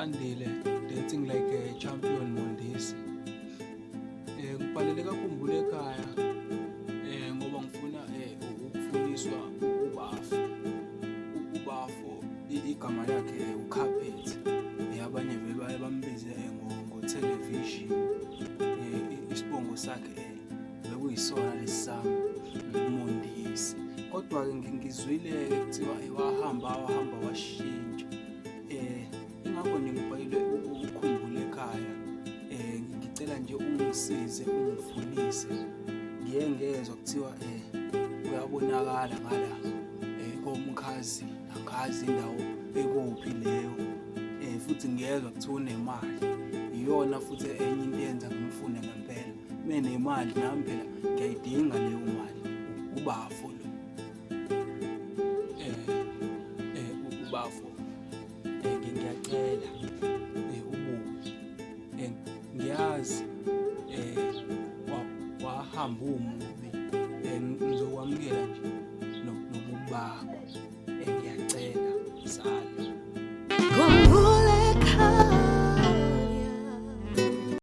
Sandile dancing like a champion Mondesi. Ngibhalele kakhumbule ekhaya ngoba ngifuna ukufundiswa ubafo igama lakhe uCarpet. Abanye bebaye bambize ngo-television. Isibongo sakhe bekuyisona lesami uMondesi. Kodwa-ke ngizwile kuthiwa wahamba washintsha. Ingakho ngibhalile ukukhumbula ekhaya. Ngicela nje ungisize ungifundise. Ngiyengezwa kuthiwa kuyabonakala ngala komkhazi angazi indawo ekuphi leyo. Futhi ngiyezwa kuthiwa unemali. Iyona futhi enye into eyenza ngimfune ngempela. Menemali nami phela ngiyayidinga leyo mali. Ubafo lo. Ubafo. Ngiyacela ubuye. Ngiyazi wahamba umubi. Ngizokwamukela nje nobubi bakho. Ngiyacela sala.